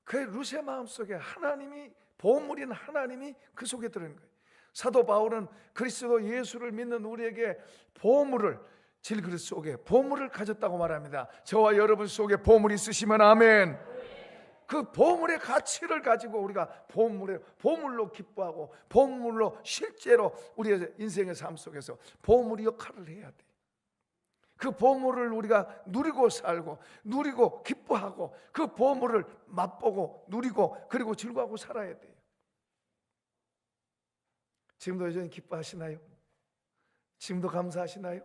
그 루시의 마음속에 하나님이 보물인 하나님이 그 속에 들어있는 거예요. 사도 바울은 그리스도 예수를 믿는 우리에게 보물을 질그릇 속에 보물을 가졌다고 말합니다. 저와 여러분 속에 보물이 있으시면 아멘. 그 보물의 가치를 가지고 우리가 보물로 기뻐하고 보물로 실제로 우리의 인생의 삶 속에서 보물의 역할을 해야 돼. 그 보물을 우리가 누리고 살고 누리고 기뻐하고 그 보물을 맛보고 누리고 그리고 즐거워하고 살아야 돼요. 지금도 여전히 기뻐하시나요? 지금도 감사하시나요?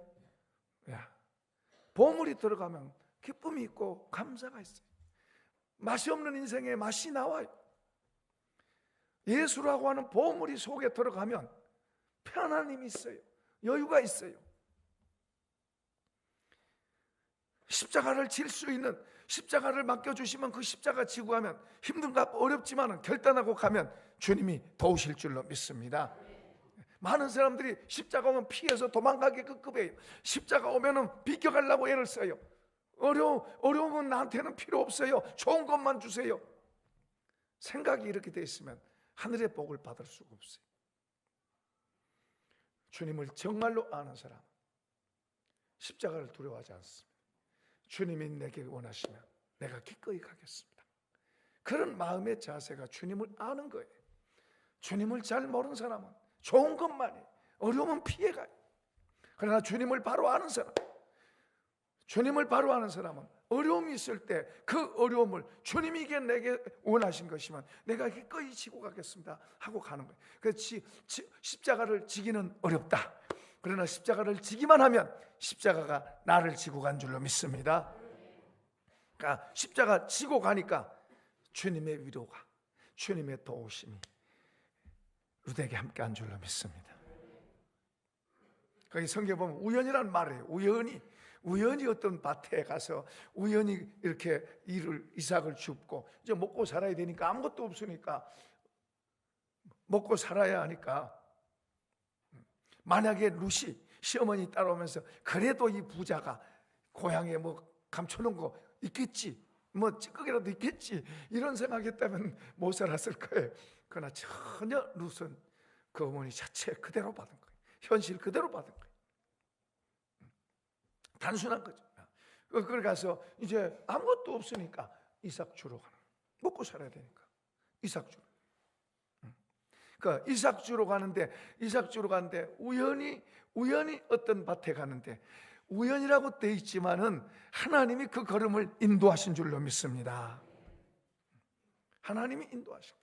보물이 들어가면 기쁨이 있고 감사가 있어요. 맛이 없는 인생에 맛이 나와요. 예수라고 하는 보물이 속에 들어가면 편안함이 있어요. 여유가 있어요. 십자가를 질 수 있는 십자가를 맡겨주시면 그 십자가 지고 가면 힘든가 어렵지만 결단하고 가면 주님이 도우실 줄로 믿습니다. 많은 사람들이 십자가 오면 피해서 도망가기 급급해요. 십자가 오면 비껴가려고 애를 써요. 어려움은 나한테는 필요 없어요. 좋은 것만 주세요. 생각이 이렇게 돼 있으면 하늘의 복을 받을 수가 없어요. 주님을 정말로 아는 사람 십자가를 두려워하지 않습니다. 주님이 내게 원하시면 내가 기꺼이 가겠습니다. 그런 마음의 자세가 주님을 아는 거예요. 주님을 잘 모르는 사람은 좋은 것만이 어려움은 피해가요. 그러나 주님을 바로 아는 사람, 주님을 바로 아는 사람은 어려움이 있을 때 그 어려움을 주님이 이게 내게 원하신 것이면 내가 기꺼이 지고 가겠습니다 하고 가는 거예요. 그래서 십자가를 지기는 어렵다. 그러나 십자가를 지기만 하면 십자가가 나를 지고 간 줄로 믿습니다. 그러니까 십자가 지고 가니까 주님의 위로가 주님의 도우심이 루데에게 함께 한 줄로 믿습니다. 거기 성경에 보면 우연이란 말이에요. 우연히 어떤 밭에 가서 우연히 이렇게 이삭을 줍고 이제 먹고 살아야 되니까 아무것도 없으니까 먹고 살아야 하니까 만약에 루시 시어머니 따라오면서 그래도 이 부자가 고향에 뭐 감춰놓은 거 있겠지, 뭐 찌꺼기라도 있겠지 이런 생각했다면 못 살았을 거예요. 그러나 전혀 룻은 그 어머니 자체 그대로 받은 거예요. 현실 그대로 받은 거예요. 단순한 거죠. 그걸 가서 이제 아무것도 없으니까 이삭 주러 가는 거예요. 먹고 살아야 되니까 이삭 주러. 그 이삭 주러 가는데 우연히 어떤 밭에 가는데 우연이라고 돼 있지만은 하나님이 그 걸음을 인도하신 줄로 믿습니다. 하나님이 인도하신.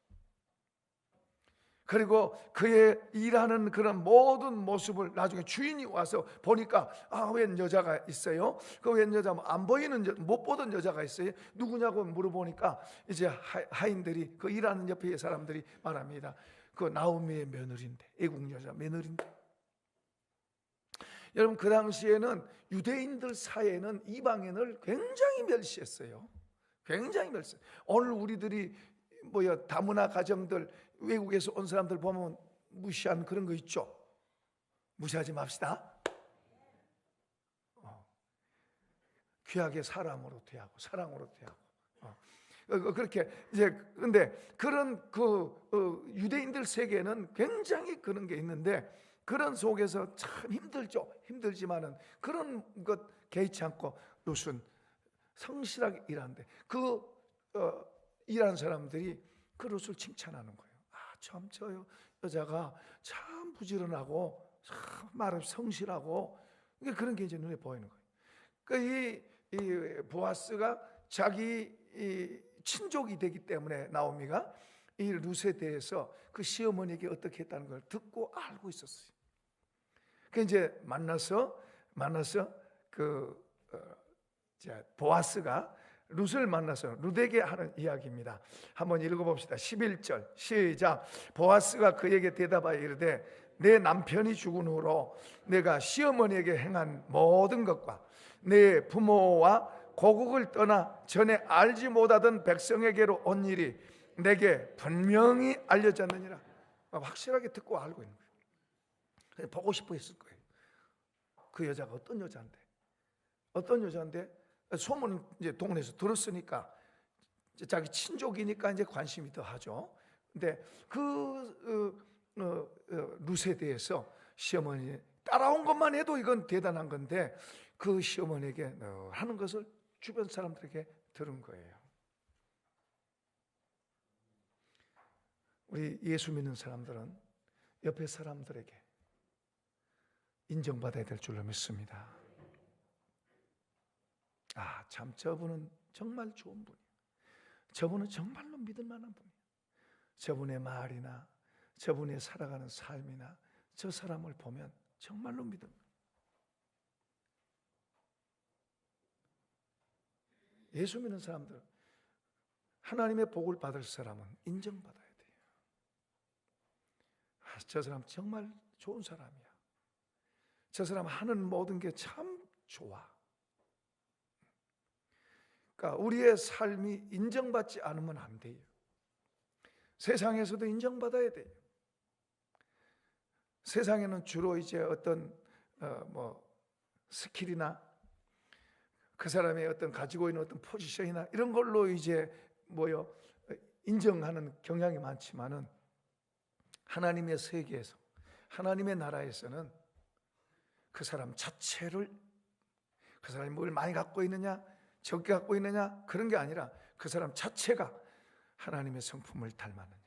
그리고 그의 일하는 그런 모든 모습을 나중에 주인이 와서 보니까 웬 여자가 있어요. 그 웬 여자 안 보이는 못 보던 여자가 있어요. 누구냐고 물어보니까 이제 하인들이 그 일하는 옆에 사람들이 말합니다. 그 나오미의 며느리인데, 애국 여자 며느리인데. 여러분, 그 당시에는 유대인들 사이에는 이방인을 굉장히 멸시했어요. 굉장히 멸시. 오늘 우리들이 다문화 가정들, 외국에서 온 사람들 보면 무시한 그런 거 있죠. 무시하지 맙시다. 귀하게 사람으로 대하고 사랑으로 대하고 그렇게 이제. 근데 그런 유대인들 세계에는 굉장히 그런 게 있는데, 그런 속에서 참 힘들죠. 힘들지만은 그런 것 개의치 않고 룻은 성실하게 일하는데, 일하는 사람들이 그 룻을 칭찬하는 거예요. 참 저 여자가 참 부지런하고 참 말없이 성실하고, 그런 게 이제 눈에 보이는 거예요. 이 보아스가 자기 친족이 되기 때문에 나오미가 이 룻에 대해서 그 시어머니에게 어떻게 했다는 걸 듣고 알고 있었어요. 그 이제 만나서 보아스가 룻을 만나서 룻에게 하는 이야기입니다. 한번 읽어봅시다. 11절 시작. 보아스가 그에게 대답하여 이르되 내 남편이 죽은 후로 내가 시어머니에게 행한 모든 것과 내 부모와 고국을 떠나 전에 알지 못하던 백성에게로 온 일이 내게 분명히 알려졌느니라. 확실하게 듣고 알고 있는 거예요. 보고 싶어 했을 거예요. 그 여자가 어떤 여자인데 소문 이제 동네에서 들었으니까, 이제 자기 친족이니까 이제 관심이 더 하죠. 근데 룻에 대해서 시어머니 따라온 것만 해도 이건 대단한 건데, 그 시어머니에게 하는 것을 주변 사람들에게 들은 거예요. 우리 예수 믿는 사람들은 옆에 사람들에게 인정받아야 될 줄로 믿습니다. 참 저분은 정말 좋은 분이에요. 저분은 정말로 믿을 만한 분이에요. 저분의 말이나 저분의 살아가는 삶이나 저 사람을 보면 정말로 믿음. 예수 믿는 사람들, 하나님의 복을 받을 사람은 인정받아야 돼요. 저 사람 정말 좋은 사람이야. 저 사람 하는 모든 게 참 좋아. 그러니까 우리의 삶이 인정받지 않으면 안 돼요. 세상에서도 인정받아야 돼요. 세상에는 주로 이제 어떤 스킬이나 그 사람의 어떤 가지고 있는 어떤 포지션이나 이런 걸로 이제 인정하는 경향이 많지만은, 하나님의 세계에서, 하나님의 나라에서는 그 사람 자체를, 그 사람이 뭘 많이 갖고 있느냐 적게 갖고 있느냐 그런 게 아니라 그 사람 자체가 하나님의 성품을 닮았느냐,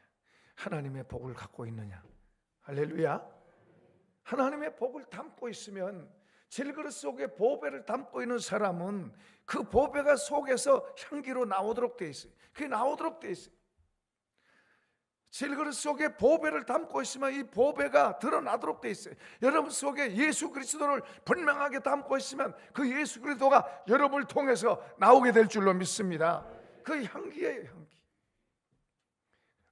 하나님의 복을 갖고 있느냐. 할렐루야. 하나님의 복을 담고 있으면, 질그릇 속에 보배를 담고 있는 사람은 그 보배가 속에서 향기로 나오도록 돼 있어요. 그게 나오도록 돼 있어요. 질그릇 속에 보배를 담고 있으면 이 보배가 드러나도록 돼 있어요. 여러분 속에 예수 그리스도를 분명하게 담고 있으면 그 예수 그리스도가 여러분을 통해서 나오게 될 줄로 믿습니다. 그 향기예요, 향기.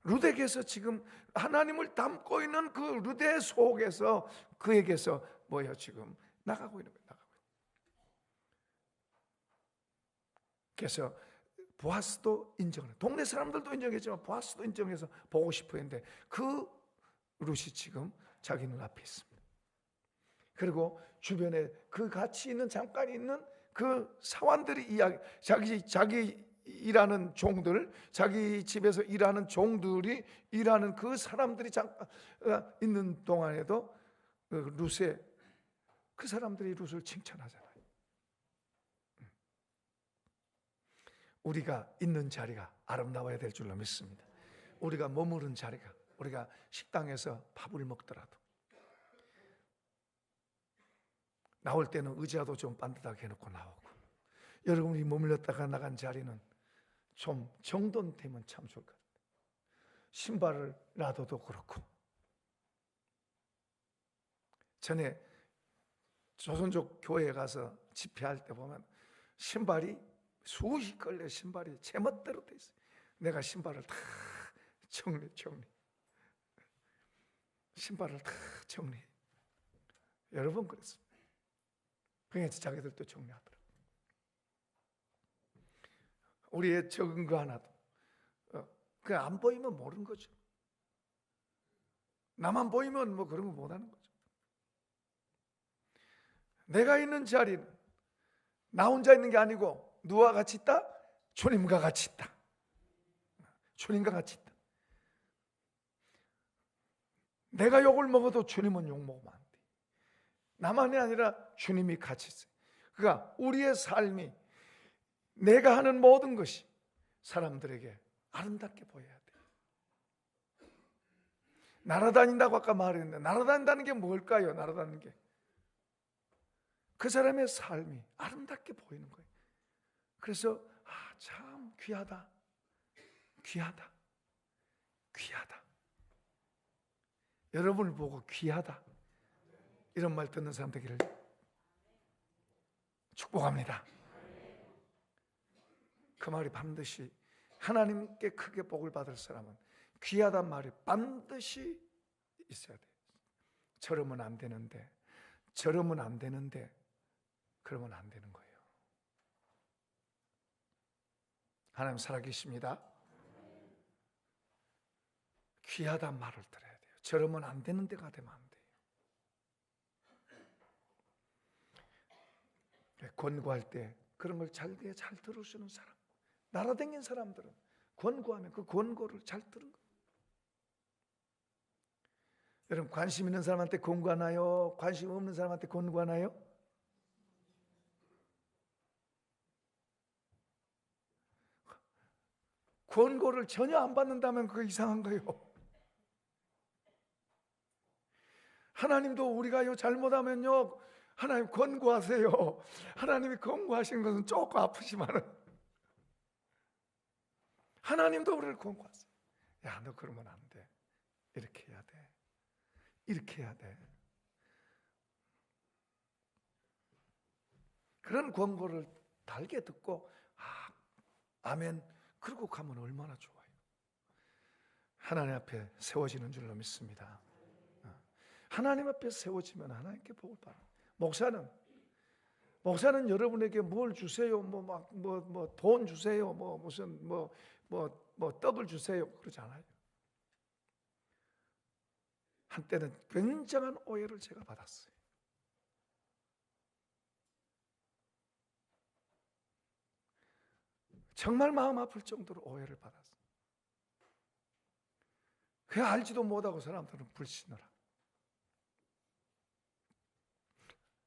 룻에게서 지금 하나님을 담고 있는 그 룻의 속에서 그에게서 지금 나가고 있는 거예요. 그래서 보아스도 인정을, 동네 사람들도 인정했지만 보아스도 인정해서 보고 싶어 했는데, 그 룻이 지금 자기 눈앞에 있습니다. 그리고 주변에 그 같이 있는, 잠깐 있는 그 사환들이 이야기, 자기 일하는 종들, 자기 집에서 일하는 종들이 일하는 그 사람들이 잠깐 있는 동안에도 그 사람들이 룻을 칭찬하잖아요. 우리가 있는 자리가 아름다워야 될 줄로 믿습니다. 우리가 머무른 자리가, 우리가 식당에서 밥을 먹더라도 나올 때는 의자도 좀 반듯하게 해놓고 나오고, 여러분이 머물렀다가 나간 자리는 좀 정돈되면 참 좋을 것 같아요. 신발을 놔둬도 그렇고. 전에 조선족 교회에 가서 집회할 때 보면 신발이 수십 걸레 신발이 제멋대로 돼 있어요. 내가 신발을 다 정리. 신발을 다 정리해. 여러 번 그랬습니다. 그래서 자기들도 정리하더라고요. 우리의 적은 거 하나도 그냥 안 보이면 모르는 거죠. 나만 보이면 뭐 그런 거 못하는 거죠. 내가 있는 자리는 나 혼자 있는 게 아니고 누가 같이 있다? 주님과 같이 있다. 주님과 같이 있다. 내가 욕을 먹어도 주님은 욕 먹으면 안 돼. 나만이 아니라 주님이 같이 있어요. 그러니까 우리의 삶이, 내가 하는 모든 것이 사람들에게 아름답게 보여야 돼. 날아다닌다고 아까 말했는데, 날아다닌다는 게 뭘까요? 날아다니는 게 그 사람의 삶이 아름답게 보이는 거예요. 그래서 참 귀하다, 귀하다, 귀하다. 여러분을 보고 귀하다 이런 말 듣는 사람 되기를 축복합니다. 그 말이 반드시 하나님께 크게 복을 받을 사람은 귀하단 말이 반드시 있어야 돼요. 저러면 안 되는데, 저러면 안 되는데, 그러면 안 되는 거예요. 하나님 살아계십니다. 귀하단 말을 들어야 돼요. 저러면 안 되는 데가 되면 안 돼요. 권고할 때 그런 걸 잘 들어주는 사람, 날아다니는 사람들은 권고하면 그 권고를 잘 들은 거예요. 여러분, 관심 있는 사람한테 권고하나요? 관심 없는 사람한테 권고하나요? 권고를 전혀 안 받는다면 그거 이상한 거예요. 하나님도 우리가요 잘못하면요, 하나님 권고하세요. 하나님이 권고하신 것은 조금 아프지만은 하나님도 우리를 권고하세요. 야, 너 그러면 안 돼. 이렇게 해야 돼. 이렇게 해야 돼. 그런 권고를 달게 듣고 아멘 그러고 가면 얼마나 좋아요. 하나님 앞에 세워지는 줄로 믿습니다. 하나님 앞에 세워지면 하나님께 복을 받아요. 목사는 여러분에게 뭘 주세요? 돈 주세요? 무슨 떡을 주세요? 그러지 않아요. 한때는 굉장한 오해를 제가 받았어요. 정말 마음 아플 정도로 오해를 받았어요. 그냥 알지도 못하고 사람들은 불신을 하고.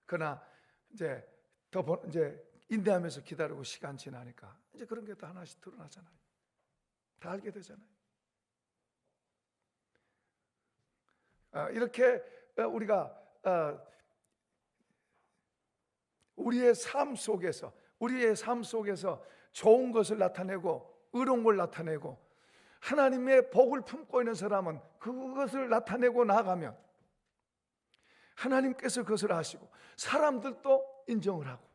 그러나 이제 인내하면서 기다리고 시간 지나니까 이제 그런 게 다 하나씩 드러나잖아요. 다 알게 되잖아요. 이렇게 우리가 우리의 삶 속에서 좋은 것을 나타내고 의로운 걸 나타내고 하나님의 복을 품고 있는 사람은 그것을 나타내고 나가면 하나님께서 그것을 아시고 사람들도 인정을 하고,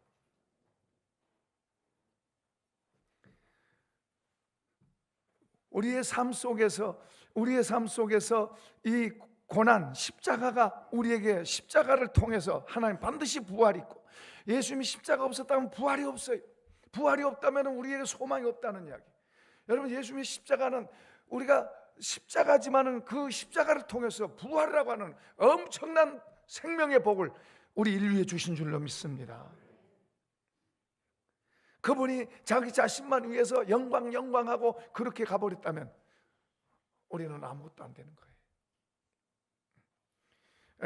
우리의 삶 속에서 이 고난, 십자가가 우리에게, 십자가를 통해서 하나님 반드시 부활이 있고, 예수님이 십자가 없었다면 부활이 없어요. 부활이 없다면 우리에게 소망이 없다는 이야기. 여러분, 예수님의 십자가는 우리가 십자가지만은 그 십자가를 통해서 부활이라고 하는 엄청난 생명의 복을 우리 인류에 주신 줄로 믿습니다. 그분이 자기 자신만 위해서 영광하고 그렇게 가버렸다면 우리는 아무것도 안 되는 거예요.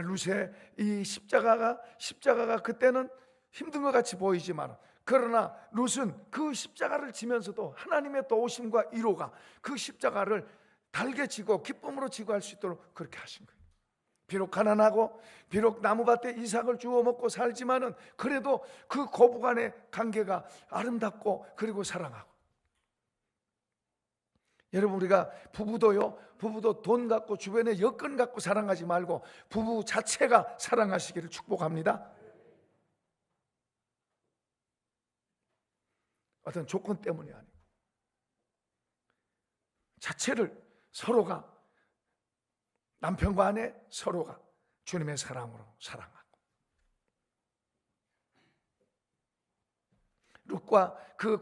루세 이 십자가가 그때는 힘든 것 같이 보이지만, 그러나 룻은 그 십자가를 지면서도 하나님의 도우심과 위로가 그 십자가를 달게 지고 기쁨으로 지고 할 수 있도록 그렇게 하신 거예요. 비록 가난하고 비록 나무밭에 이삭을 주워 먹고 살지만은 그래도 그 고부간의 관계가 아름답고 그리고 사랑하고. 여러분, 우리가 부부도 돈 갖고 주변에 여건 갖고 사랑하지 말고 부부 자체가 사랑하시기를 축복합니다. 어떤 조건 때문이 아니고 자체를 서로가 남편과 아내 서로가 주님의 사랑으로 사랑하고, 룻과 그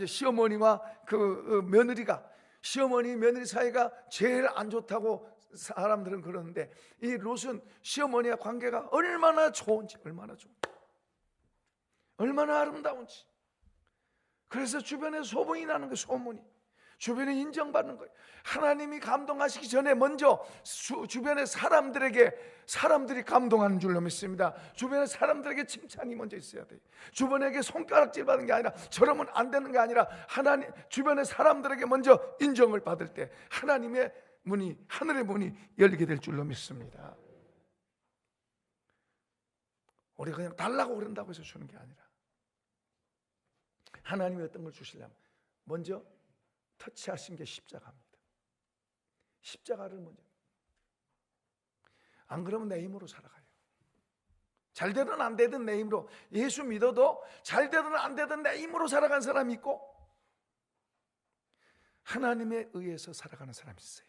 시어머니와 그 며느리가, 시어머니 며느리 사이가 제일 안 좋다고 사람들은 그러는데, 이 룻은 시어머니와 관계가 얼마나 좋은지, 얼마나 아름다운지. 그래서 주변에 소문이 나는 거예요. 소문이 주변에 인정받는 거예요. 하나님이 감동하시기 전에 먼저 주변의 사람들이 감동하는 줄로 믿습니다. 주변의 사람들에게 칭찬이 먼저 있어야 돼요. 주변에게 손가락질 받는 게 아니라, 저러면 안 되는 게 아니라, 주변의 사람들에게 먼저 인정을 받을 때 하나님의 문이, 하늘의 문이 열리게 될 줄로 믿습니다. 우리가 그냥 달라고 그런다고 해서 주는 게 아니라, 하나님이 어떤 걸 주시려면 먼저 터치하신 게 십자가입니다. 십자가를 먼저. 안 그러면 내 힘으로 살아가요. 잘 되든 안 되든 내 힘으로, 예수 믿어도 잘 되든 안 되든 내 힘으로 살아간 사람이 있고, 하나님에 의해서 살아가는 사람이 있어요.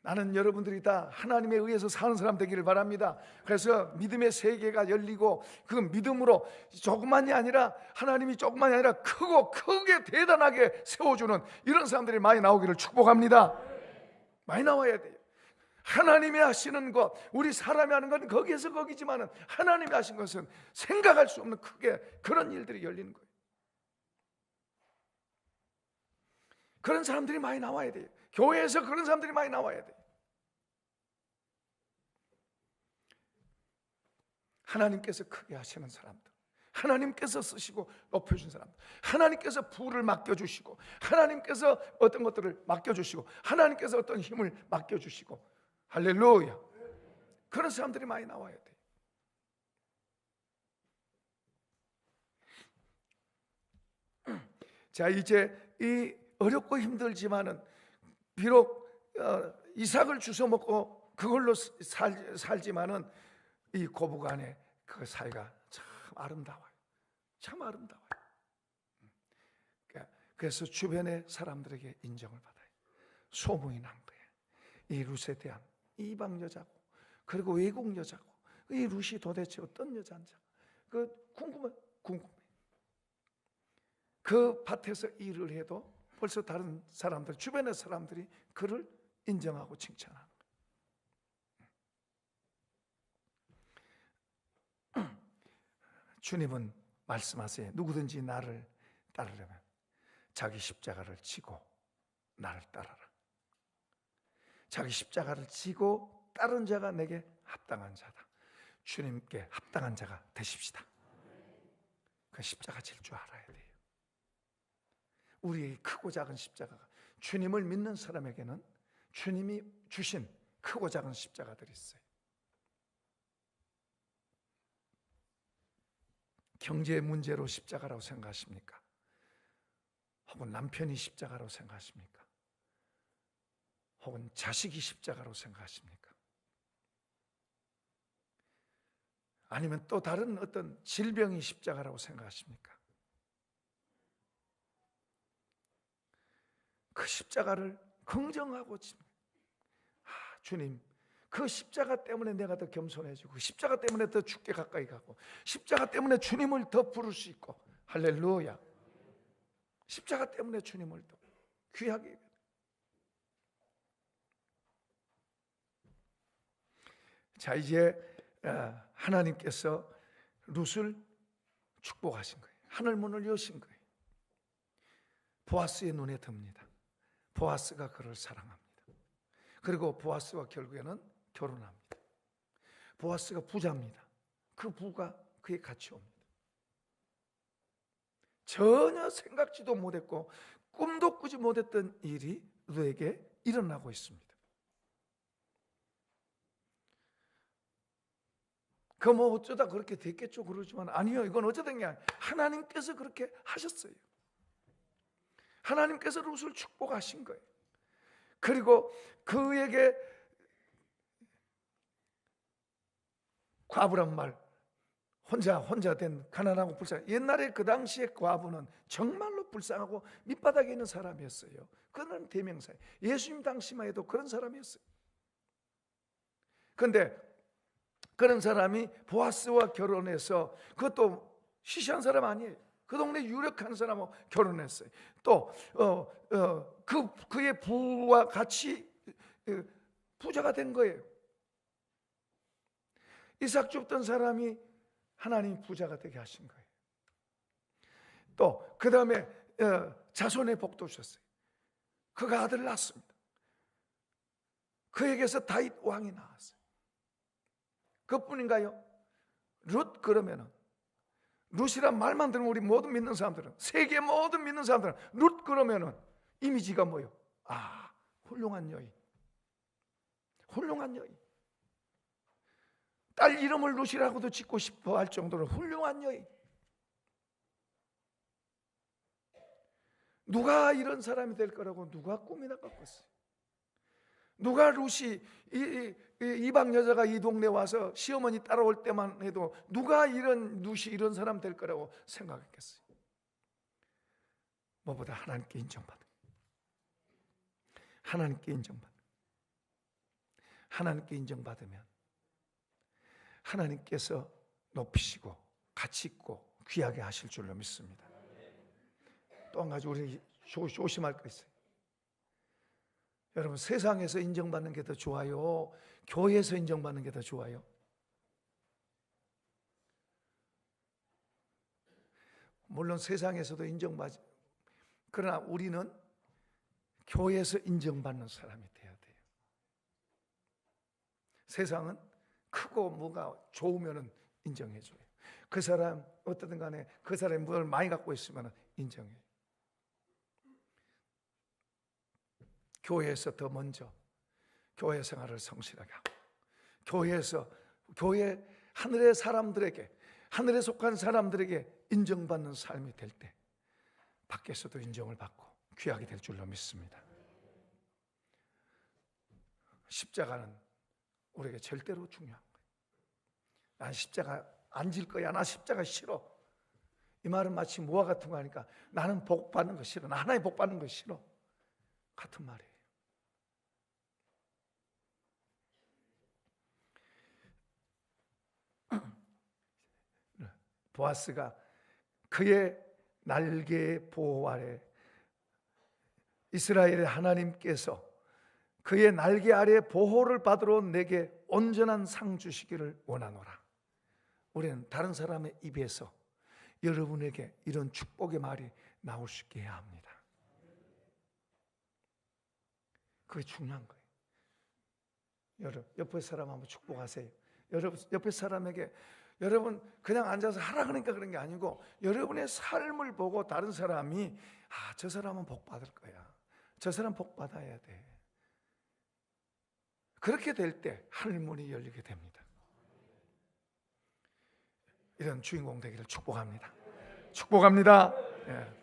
나는 여러분들이 다 하나님에 의해서 사는 사람 되기를 바랍니다. 그래서 믿음의 세계가 열리고, 그 믿음으로 조그만이 아니라, 하나님이 조그만이 아니라 크게 대단하게 세워주는 이런 사람들이 많이 나오기를 축복합니다. 많이 나와야 돼요. 하나님이 하시는 것, 우리 사람이 하는 건 거기에서 거기지만은, 하나님이 하신 것은 생각할 수 없는 크게 그런 일들이 열리는 거예요. 그런 사람들이 많이 나와야 돼요. 교회에서 그런 사람들이 많이 나와야 돼요. 하나님께서 크게 하시는 사람들, 하나님께서 쓰시고 높여준 사람들, 하나님께서 부를 맡겨주시고, 하나님께서 어떤 것들을 맡겨주시고, 하나님께서 어떤 힘을 맡겨주시고, 할렐루야, 그런 사람들이 많이 나와야 돼요. 자, 이제 이 어렵고 힘들지만은, 비록 이삭을 주워 먹고 그걸로 살지만은, 이 고부간의 그 사이가 참 아름다워요. 참 아름다워요. 그래서 주변의 사람들에게 인정을 받아요. 소문이 난 거예요. 이 룻에 대한, 이방 여자고, 그리고 외국 여자고, 이 룻이 도대체 어떤 여자인지 궁금해. 그 밭에서 일을 해도 벌써 다른 사람들, 주변의 사람들이 그를 인정하고 칭찬하는 거예요. 주님은 말씀하세요. 누구든지 나를 따르려면 자기 십자가를 지고 나를 따라라. 자기 십자가를 지고 따른 자가 내게 합당한 자다. 주님께 합당한 자가 되십시다. 그 십자가 질 줄 알아야 돼요. 우리의 크고 작은 십자가가, 주님을 믿는 사람에게는 주님이 주신 크고 작은 십자가들이 있어요. 경제 문제로 십자가라고 생각하십니까? 혹은 남편이 십자가라고 생각하십니까? 혹은 자식이 십자가라고 생각하십니까? 아니면 또 다른 어떤 질병이 십자가라고 생각하십니까? 그 십자가를 긍정하고, 주님, 그 십자가 때문에 내가 더 겸손해지고, 십자가 때문에 더 주께 가까이 가고, 십자가 때문에 주님을 더 부를 수 있고, 할렐루야. 십자가 때문에 주님을 더 귀하게. 자, 이제 하나님께서 룻을 축복하신 거예요. 하늘문을 여신 거예요. 보아스의 눈에 듭니다. 보아스가 그를 사랑합니다. 그리고 보아스와 결국에는 결혼합니다. 보아스가 부자입니다. 그 부가 그에 같이 옵니다. 전혀 생각지도 못했고 꿈도 꾸지 못했던 일이 룻에게 일어나고 있습니다. 그 뭐 어쩌다 그렇게 됐겠죠 그러지만, 아니요, 이건 어쩌된 게 아니에요. 하나님께서 그렇게 하셨어요. 하나님께서 룻을 축복하신 거예요. 그리고 그에게 과부란 말, 혼자 된 가난하고 불쌍한, 옛날에 그 당시에 과부는 정말로 불쌍하고 밑바닥에 있는 사람이었어요. 그는 대명사예요. 예수님 당시만 해도 그런 사람이었어요. 근데 그런 사람이 보아스와 결혼해서, 그것도 시시한 사람 아니에요. 그 동네 유력한 사람하고 결혼했어요. 또 그의 부와 같이 부자가 된 거예요. 이삭 줍던 사람이 하나님 부자가 되게 하신 거예요. 또 그 다음에 자손의 복도 주셨어요. 그가 아들 낳았습니다. 그에게서 다윗 왕이 나왔어요. 그뿐인가요? 룻, 그러면은 룻이란 말만 들으면 우리 모든 믿는 사람들은, 세계 모든 믿는 사람들은 룻 그러면은 이미지가 뭐예요? 아, 훌륭한 여인, 훌륭한 여인. 딸 이름을 룻이라고도 짓고 싶어 할 정도로 훌륭한 여인. 누가 이런 사람이 될 거라고 누가 꿈이나 꿨겠어요? 누가 룻이 이방 여자가 이 동네 와서 시어머니 따라올 때만 해도 누가 이런 룻이 이런 사람 될 거라고 생각했겠어요? 뭐보다 하나님께 인정받은, 하나님께 인정받은, 하나님께 인정받으면 하나님께서 높이시고 가치 있고 귀하게 하실 줄로 믿습니다. 또 한 가지 우리 조심할 거 있어요. 여러분, 세상에서 인정받는 게 더 좋아요? 교회에서 인정받는 게 더 좋아요? 물론 세상에서도 인정받지, 그러나 우리는 교회에서 인정받는 사람이 돼야 돼요. 세상은 크고 뭐가 좋으면 인정해줘요. 그 사람 어떻든 간에 그 사람이 뭘 많이 갖고 있으면 인정해요. 교회에서 더 먼저 교회 생활을 성실하게 하고, 교회 하늘의 사람들에게, 하늘에 속한 사람들에게 인정받는 삶이 될 때 밖에서도 인정을 받고 귀하게 될 줄로 믿습니다. 십자가는 우리에게 절대로 중요한 거예요. 난 십자가 안 질 거야, 나 십자가 싫어, 이 말은 마치 뭐와 같은 거 하니까 나는 복 받는 거 싫어, 나 하나님 복 받는 거 싫어 같은 말이에요. 보아스가 그의 날개의 보호 아래, 이스라엘의 하나님께서 그의 날개 아래 보호를 받으러 내게 온전한 상 주시기를 원하노라. 우리는 다른 사람의 입에서 여러분에게 이런 축복의 말이 나올 수 있게 해야 합니다. 그게 중요한 거예요. 여러분, 옆에 사람 한번 축복하세요. 여러분, 옆에 사람에게, 여러분 그냥 앉아서 하라 그러니까 그런 게 아니고, 여러분의 삶을 보고 다른 사람이 아, 저 사람은 복 받을 거야, 저 사람 복 받아야 돼. 그렇게 될 때 하늘 문이 열리게 됩니다. 이런 주인공 되기를 축복합니다. 축복합니다. 예.